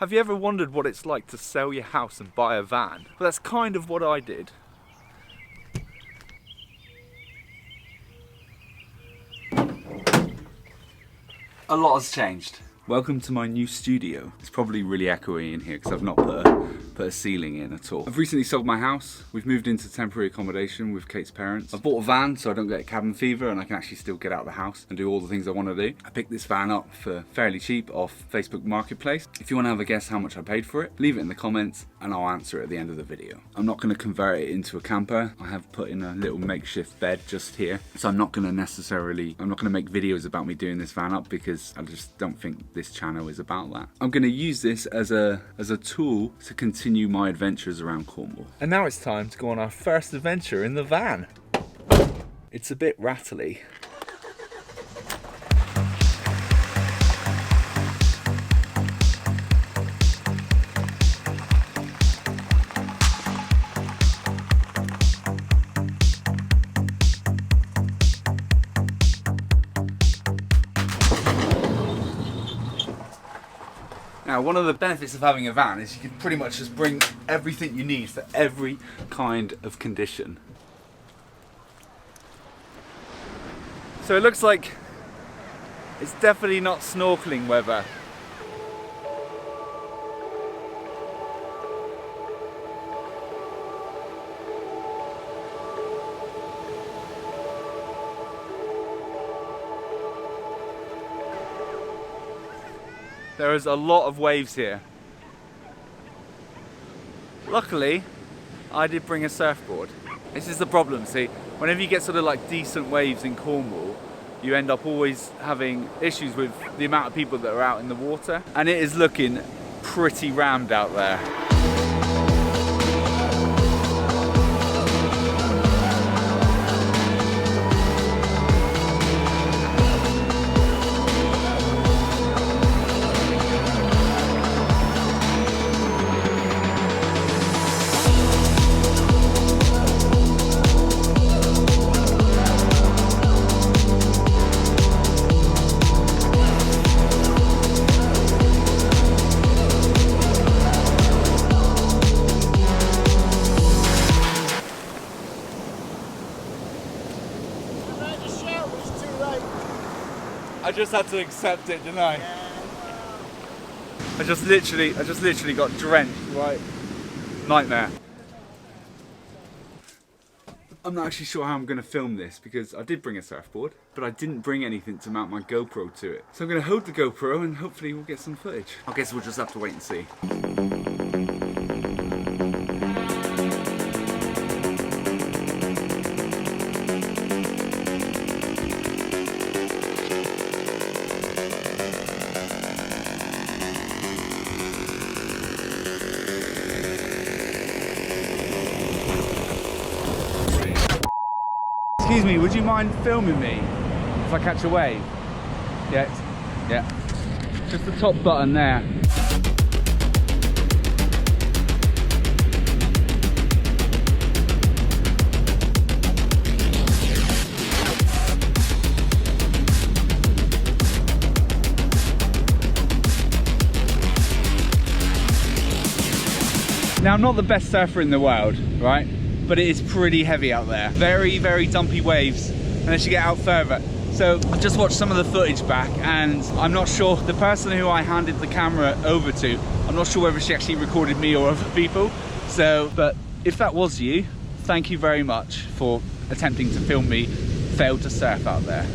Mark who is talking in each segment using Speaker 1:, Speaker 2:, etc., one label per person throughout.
Speaker 1: Have you ever wondered what it's like to sell your house and buy a van? Well, that's kind of what I did. A lot has changed. Welcome to my new studio. It's probably really echoey in here because I've not put a ceiling in at all. I've recently sold my house. We've moved into temporary accommodation with Kate's parents. I bought a van so I don't get cabin fever and I can actually still get out of the house and do all the things I want to do. I picked this van up for fairly cheap off Facebook Marketplace. If you want to have a guess how much I paid for it, leave it in the comments and I'll answer it at the end of the video. I'm not going to convert it into a camper. I have put in a little makeshift bed just here. So I'm not going to make videos about me doing this van up because I just don't think this channel is about that. I'm going to use this as a tool to continue my adventures around Cornwall. And now it's time to go on our first adventure in the van. It's a bit rattly. Now, one of the benefits of having a van is you can pretty much just bring everything you need for every kind of condition. So it looks like it's definitely not snorkeling weather. There is a lot of waves here. Luckily, I did bring a surfboard. This is the problem, see, whenever you get sort of like decent waves in Cornwall, you end up always having issues with the amount of people that are out in the water. And it is looking pretty rammed out there. I just had to accept it, didn't I? Yeah. I just literally got drenched, right? Nightmare. I'm not actually sure how I'm going to film this because I did bring a surfboard, but I didn't bring anything to mount my GoPro to it. So I'm going to hold the GoPro and hopefully we'll get some footage. I guess we'll just have to wait and see. Excuse me, would you mind filming me if I catch a wave? Yeah. Just the top button there. Now, I'm not the best surfer in the world, right? But it is pretty heavy out there. Very, very dumpy waves unless you get out further. So I've just watched some of the footage back and I'm not sure, the person who I handed the camera over to, I'm not sure whether she actually recorded me or other people. So, but if that was you, thank you very much for attempting to film me fail to surf out there.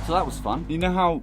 Speaker 1: So that was fun. You know how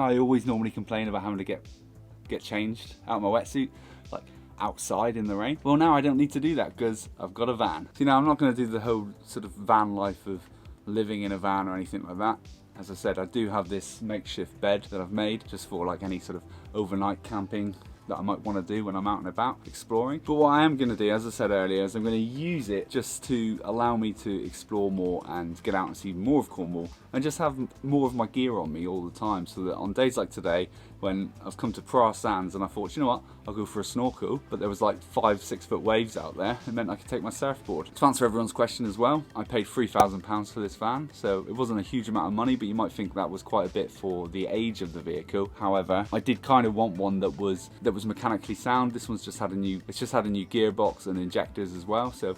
Speaker 1: I always normally complain about having to get changed out of my wetsuit? Like, outside in the rain. Well, now I don't need to do that because I've got a van. See, now I'm not going to do the whole sort of van life of living in a van or anything like that. As I said, I do have this makeshift bed that I've made just for like any sort of overnight camping that I might want to do when I'm out and about exploring. But what I am going to do, as I said earlier, is I'm going to use it just to allow me to explore more and get out and see more of Cornwall and just have more of my gear on me all the time, so that on days like today when I've come to Pra Sands and I thought, you know what, I'll go for a snorkel, but there was like 5-6 foot waves out there, it meant I could take my surfboard. To answer everyone's question as well, I paid £3,000 for this van, so it wasn't a huge amount of money, but you might think that was quite a bit for the age of the vehicle. However, I did kind of want one that was mechanically sound. This one's just had a new gearbox and injectors as well. So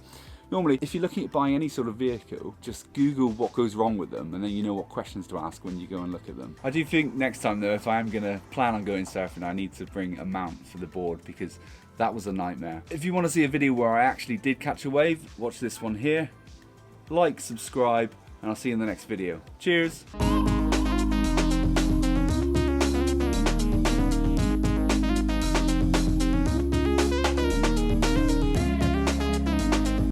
Speaker 1: normally, if you're looking at buying any sort of vehicle, just Google what goes wrong with them, and then you know what questions to ask when you go and look at them. I do think next time though, if I am going to plan on going surfing, I need to bring a mount for the board, because that was a nightmare. If you want to see a video where I actually did catch a wave, watch this one here. Like, subscribe, and I'll see you in the next video. Cheers!